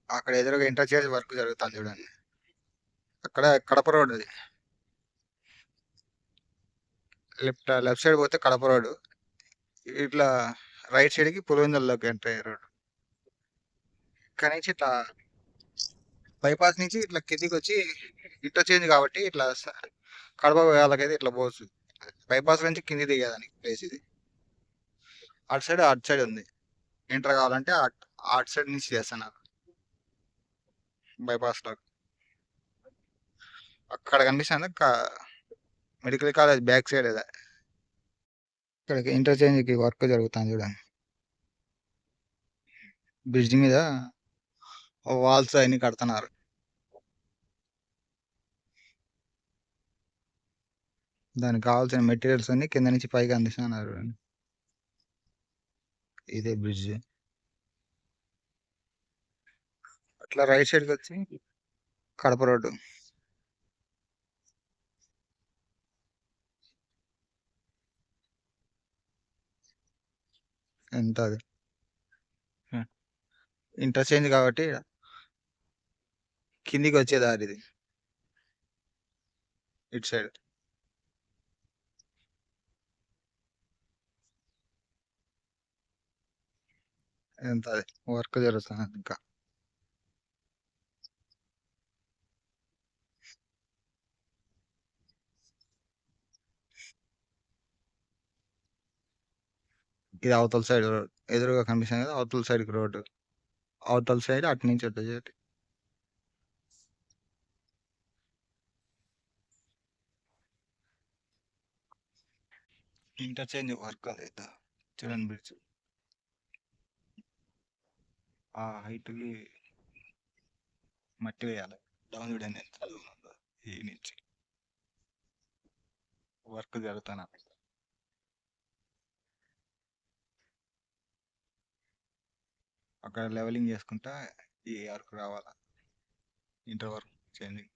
అక్కడ ఎదురుగా interchange work జరుగుతుంది చూడండి. అక్కడ కడప రోడ్ అది. లెఫ్ట్ సైడ్ పోతే కడప రోడ్. ఇట్లా రైట్ సైడ్ కి పులివెందులలోకి ఎంటర్ అయ్యే రోడ్. ఇక్కడ నుంచి ఇట్లా బైపాస్ నుంచి ఇట్లా కిందికి వచ్చి ఇంటర్చేంజ్ కాబట్టి ఇట్లా కడప వాళ్ళకైతే ఇట్లా పోవచ్చు. బైపాస్ నుంచి కింది దిగేదానికి ప్లేస్ ఇది. అటు సైడ్ ఉంది. ఎంటర్ కావాలంటే అటు సైడ్ నుంచి చేస్తాను బైపాస్ లో. అక్కడ కనిపిస్తుంది మెడికల్ కాలేజ్ బ్యాక్ సైడ్ అదే. ఇక్కడికి ఇంటర్చేంజ్ కి వర్క్ జరుగుతుంది చూడండి. బ్రిడ్జ్ మీద వాల్స్ అన్ని కడుతున్నారు. దానికి కావాల్సిన మెటీరియల్స్ అన్ని కింద నుంచి పైకి అందిస్తున్నారు చూడండి. ఇదే బ్రిడ్జ్. అట్లా రైట్ సైడ్కి వచ్చి కడప రోడ్డు. ఎంత అది ఇంటర్చేంజ్ కాబట్టి కిందికి వచ్చే దారి ఇది ఇటు సైడ్. ఎంత అది వర్క్ జరుగుతుంది ఇంకా. ఇది అవతల సైడ్ రోడ్ ఎదురుగా కనిపిస్తుంది కదా, అవతల సైడ్కి రోడ్డు. అవతల సైడ్ అటు నుంచి అటు చేతి ఇంటర్చేంజ్ వర్క్ అది చూడండి బ్రిడ్జ్. ఆ హైట్కి మట్టి వేయాలి. డౌన్ చూడండి ఎంత దూరం ఉందో ఈ నుంచి. వర్క్ జరుగుతాను. అక్కడ లెవెలింగ్ చేసుకుంటా ఈ వర్క్ రావాలా. Inter work changing.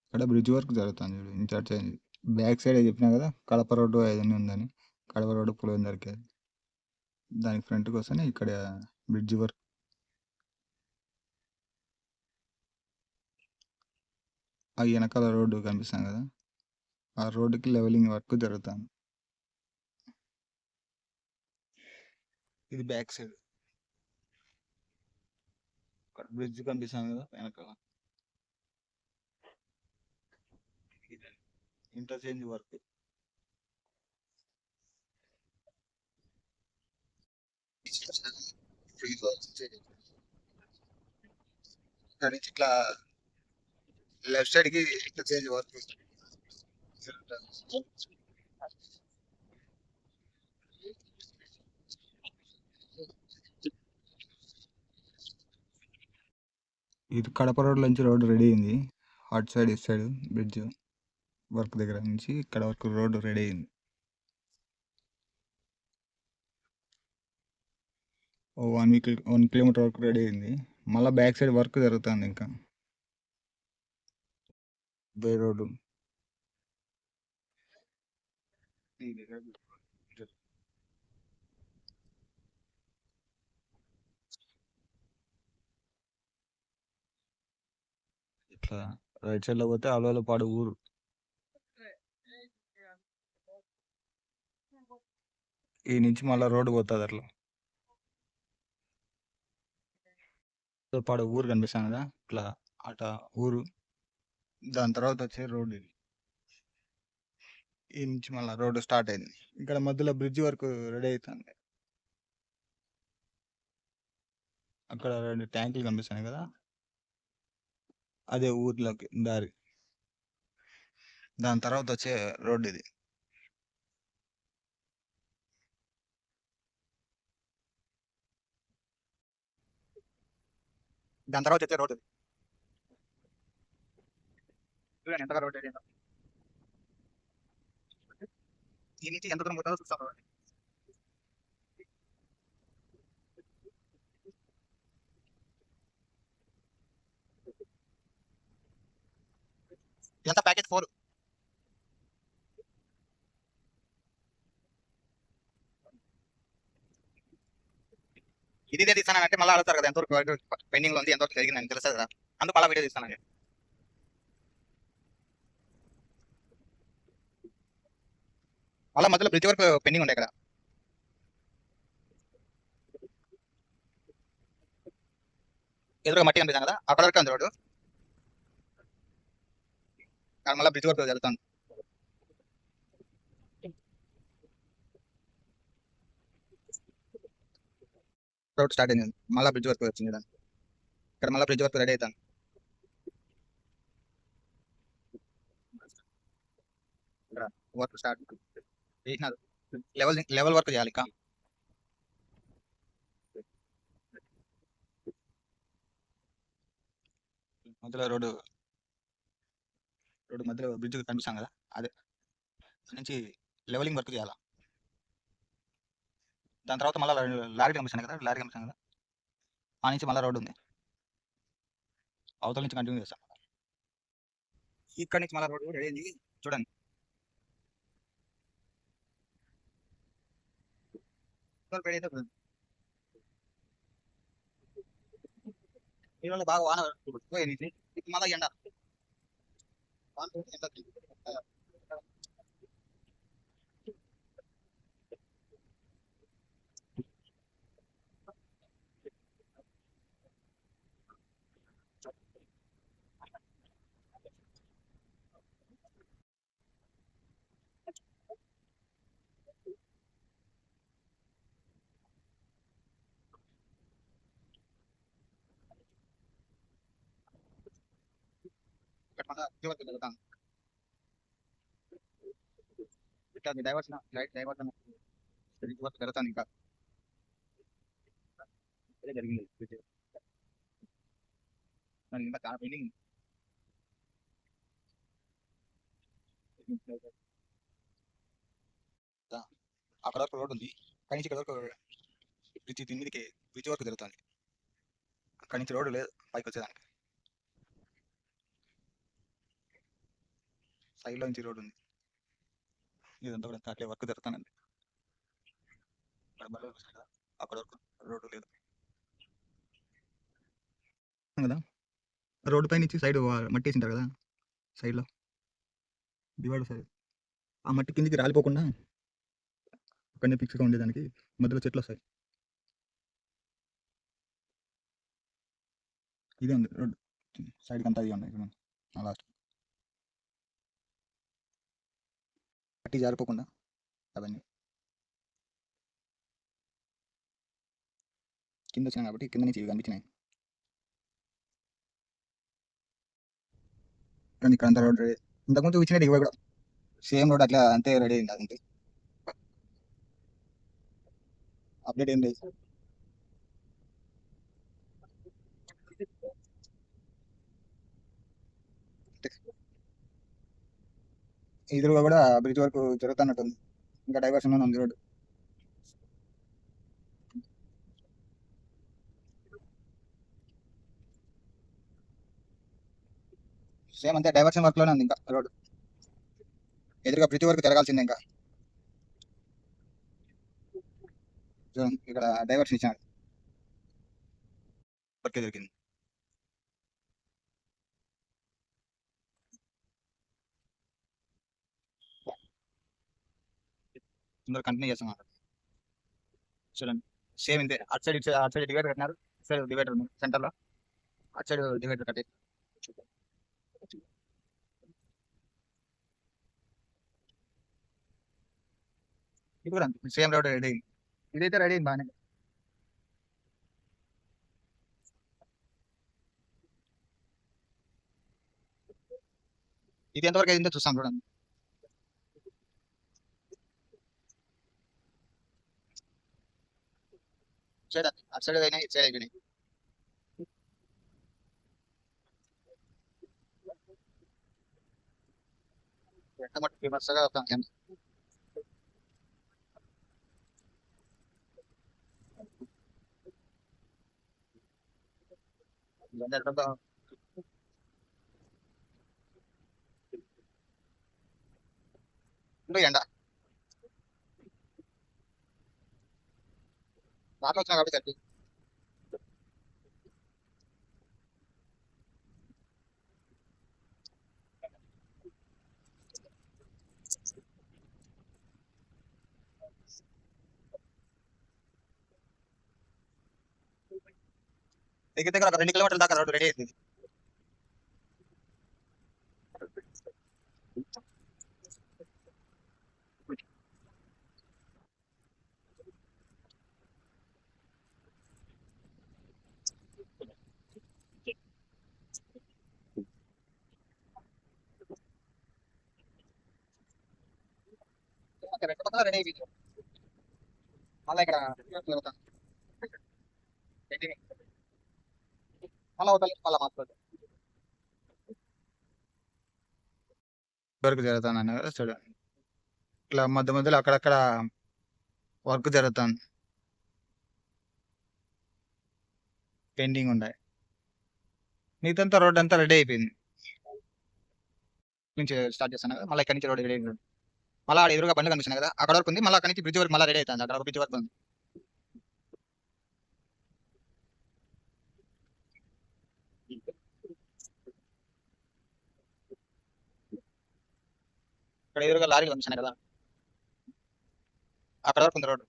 ఇక్కడ బ్రిడ్జ్ వర్క్ జరుగుతుంది చూడు ఇంటర్చేంజ్. బ్యాక్ సైడ్ చెప్పినా కదా కడప రోడ్డు ఏదైనా ఉందని. కడప రోడ్డు పులివెందులకి. దానికి ఫ్రంట్కి వస్తేనే ఇక్కడ బ్రిడ్జ్ వర్క్. ఆ వెనకాల రోడ్డు కనిపిస్తాను కదా, ఆ రోడ్డుకి లెవెలింగ్ వర్క్ జరుగుతుంది. ఇది బ్యాక్ సైడ్. ఇక్కడ బ్రిడ్జ్ కనిపిస్తాను కదా వెనకాల. Interchange work. ఇక్కడ నుంచి ఇట్లా లెఫ్ట్ సైడ్ కి ఇంటర్చేంజ్ వర్క్. ఇది కడప రోడ్ నుంచి రోడ్డు రెడీ అయింది. అటు సైడ్ ఇటు సైడ్ బ్రిడ్జ్ వర్క్ దగ్గర నుంచి ఇక్కడ వరకు రోడ్డు రెడీ అయింది. ఓ 1 కిలోమీటర్ వరకు రెడీ అయింది. మళ్ళీ బ్యాక్ సైడ్ వర్క్ జరుగుతుంది ఇంకా. బే రోడ్డు ఇట్లా రైట్ సైడ్ లో పోతే అలవలపాడు ఊరు. ఈ నుంచి మళ్ళీ రోడ్డు పోతుంది అట్లా. పాడు ఊరు కనిపిస్తాను కదా ఇట్లా అట ఊరు. దాని తర్వాత వచ్చే రోడ్డు ఇది. ఈ నుంచి మళ్ళీ రోడ్డు స్టార్ట్ అయింది. ఇక్కడ మధ్యలో బ్రిడ్జ్ వరకు రెడీ అవుతుంది. అక్కడ 2 ట్యాంకులు కనిపిస్తున్నాయి కదా, అదే ఊర్లోకి దారి. దాని తర్వాత వచ్చే రోడ్డు ఇది. దాని తర్వాత వచ్చే రోడ్డు ఎంతగా రోడ్డు ఈ నుంచి ఎంత దూరం పోతుందో చూస్తాం. ఎంత ప్యాకేజ్ 4. ఇది ఇదే తీస్తానంటే మళ్ళీ అడుగుతారు కదా ఎంతవరకు పెండింగ్ లో ఉంది ఎంతవరకు జరిగిందని తెలుస్తుంది కదా, అందుకు అలా వీడియో తీస్తానండి. మళ్ళీ మధ్యలో బ్రిడ్జ్ వరకు పెండింగ్ ఉండే ఇక్కడ. ఎదురుగా మట్టి కనిపిస్తాను కదా, అక్కడ వరకు ఉంది రోడ్డు. మళ్ళీ బ్రిడ్జ్ వరకు వెళ్తాను. రోడ్ స్టార్ట్ అయింది, మళ్ళీ బ్రిడ్జ్ వరకు వచ్చింది దాన్ని. ఇక్కడ మళ్ళీ బ్రిడ్జ్ వరకు రెడీ అవుతాను. వర్క్ స్టార్ట్ చేసినారు, లెవెల్ లెవెల్ వర్క్ చేయాలి ఇంకా. మధ్యలో రోడ్డు మధ్యలో బ్రిడ్జ్ కనిపిస్తాం కదా, అదే నుంచి లెవెలింగ్ వర్క్ చేయాలి. దాని తర్వాత మళ్ళీ లారీ కనిపిస్తాను కదా, లారీ కనిపిస్తాను కదా, ఆ నుంచి మళ్ళీ రోడ్డు ఉంది, అవతల నుంచి కంటిన్యూ చేస్తాం. ఇక్కడ నుంచి మళ్ళీ రోడ్డు రెడీ అయింది చూడండి. బాగా వాన పోయింది, మళ్ళీ ఎండ. ఇట్లా డైవర్షన్ లైట్ డైవర్షన్ జరుగుతాను ఇంకా. జరిగింది ఇంకా చాలా పెండింగ్. అక్కడ వరకు రోడ్ ఉంది, అక్కడి నుంచి ఇక్కడ వరకు బ్రిడ్జ్ దీనికి బ్రిడ్జ్ వరకు జరుగుతుంది. అక్కడి నుంచి రోడ్డు లేదు పైకి వచ్చేదానికి, సైడ్లో నుంచి రోడ్డు ఉంది. ఇదంతా కూడా అట్లే వర్క్ జరుగుతానండి. అక్కడ వరకు రోడ్డు లేదు కదా, రోడ్డు పై నుంచి సైడ్ మట్టి వేసింటారు కదా, సైడ్లో డివైడర్ సైడ్ ఆ మట్టి కిందికి రాలిపోకుండా అక్కడనే ఫిక్స్గా ఉండేదానికి మధ్యలో చెట్లు వస్తాయి. ఇదే ఉంది రోడ్డు సైడ్కి అంతా ఇవి ఉన్నాయి లాస్ట్ మట్టి జారిపోకుండా అవన్నీ కింద వచ్చినాయి కాబట్టి కింద నుంచి ఇవి కనిపించినాయి. ఇక్కడ అంతా రోడ్ రెడీ, ఇంతకుముందు ఇచ్చినట్టు ఇవ్వ కూడా సేమ్ రోడ్ అట్లా అంతే రెడీ అయింది. అదంతే అప్డేట్ ఏం లేదు. ఎదురుగా కూడా బ్రిడ్జ్ వరకు జరుగుతున్నట్టుంది, ఇంకా డైవర్షన్ ఉంది రోడ్డు. సేమ్ అంతే డైవర్షన్ వర్క్ లోనే ఉంది ఇంకా రోడ్డు, ఎదురుగా బ్రిడ్జ్ వరకు జరగాల్సిందే ఇంకా. ఇక్కడ డైవర్షన్ ఇచ్చాడు, వర్క్ దొరికింది. అందరూ కంటిన్యూ చేస్తున్నారు చూడండి. సేమ్ ఇంతే, అటు సైడ్ డివైడర్ కట్టినారు, ఇటు సైడ్ డివైడర్ ఉంది సెంటర్ లో, అటు సైడ్ డివైడర్ కట్టి ఇది కూడా సేమ్ రోడ్ రెడీ. ఇదైతే రెడీ బాగానే. ఇది ఎంతవరకు అయిందో చూస్తాం చూడండి. చూడండి అటు సైడ్ అయినా ఇటు సైడ్ అయిపోయినాయి. ఎంత మట్టి విమర్శగా వస్తాం. ఎండ రాక వచ్చినా కాబట్టి దగ్గర దగ్గర ఒక 2 కిలోమీటర్ల దాకా రోడ్డు రెడీ అవుతుంది. రెండు పక్కల రెడీ అయిపోయింది. మళ్ళీ ఇక్కడ మళ్ళీ అవతల మళ్ళీ మాట్లాడు వర్క్ జరుగుతుంది కదా చూడు. ఇట్లా మధ్య మధ్యలో అక్కడక్కడ వర్క్ జరుగుతుంది, పెండింగ్ ఉన్నాయి. మిగతా రోడ్ అంతా రెడీ అయిపోయింది. నుంచి స్టార్ట్ చేస్తాను కదా, మళ్ళీ ఇక్కడ నుంచి రోడ్ రెడీ అయిపోయింది. మళ్ళీ ఆడ ఎదురుగా బండ్లు కనిపిస్తున్నాయి కదా, అక్కడ వరకు ఉంది. మళ్ళీ అక్కడ నుంచి బ్రిడ్జ్ వరకు మళ్ళీ రెడీ అవుతుంది. అక్కడ ఒక బ్రిడ్జ్ వరకు ఉంది. ఇక్కడ ఎదురుగా లారీలు కనిపిస్తున్నాయి కదా, అక్కడ వరకు ఉంది రోడ్డు.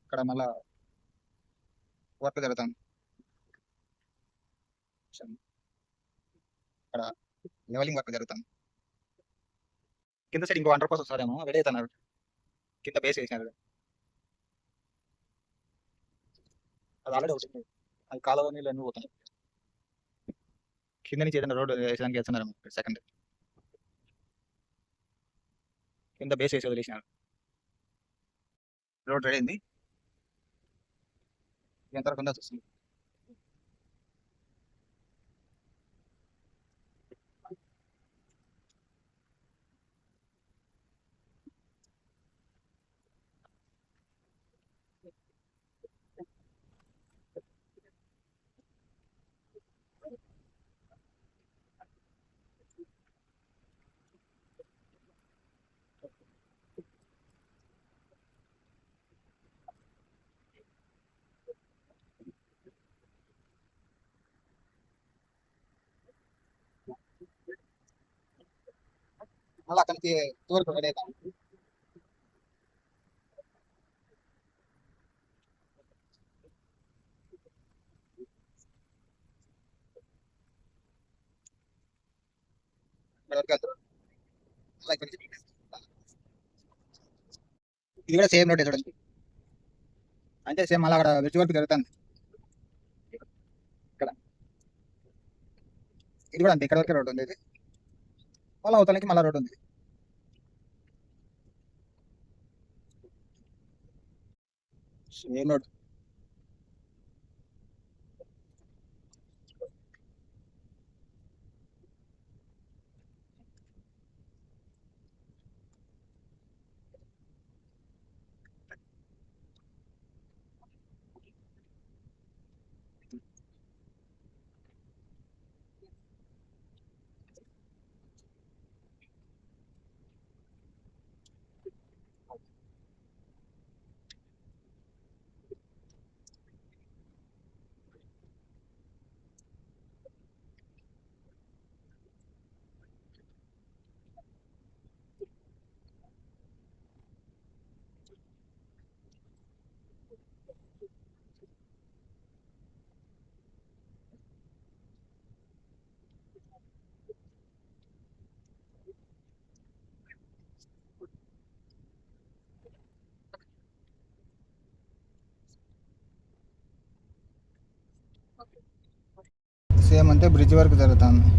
ఇక్కడ మళ్ళా వర్క్ జరుగుతుంది. ఇక్కడ లెవెలింగ్ వర్క్ జరుగుతుంది. కింద సైడ్ ఇంకో 100 కోసం వస్తారేమో, రెడీ అవుతున్నారు. కింద బేస్ వేసినారు, అది ఆల్రెడీ అవుతుంది. అది కాలువ నీళ్ళు అన్నీ పోతున్నాయి. కింద నుంచి ఏదైనా రోడ్డు వేసడానికి వెళ్తున్నారు సెకండ్. కింద బేస్ వేసి వదిలేసినారు. రోడ్ రెడీ అయింది. ఎంతవరకు ఉందో చూస్తుంది. మళ్ళీ అక్కడి నుంచి తూర్పు రెడీ అవుతాం. ఇది కూడా సేమ్ రోడ్ చూడండి, అంటే సేమ్ మళ్ళీ అక్కడ బ్రిడ్జ్ వర్క్ జరుగుతుంది. ఇక్కడ ఇది కూడా అంతే, ఇక్కడ వరకే రోడ్ ఉంది. ఇది మళ్ళీ అవతలకి మళ్ళీ రోడ్ ఉంది. Same road. సేమ్ అంతే బ్రిడ్జ్ వర్క్ జరుగుతుంది.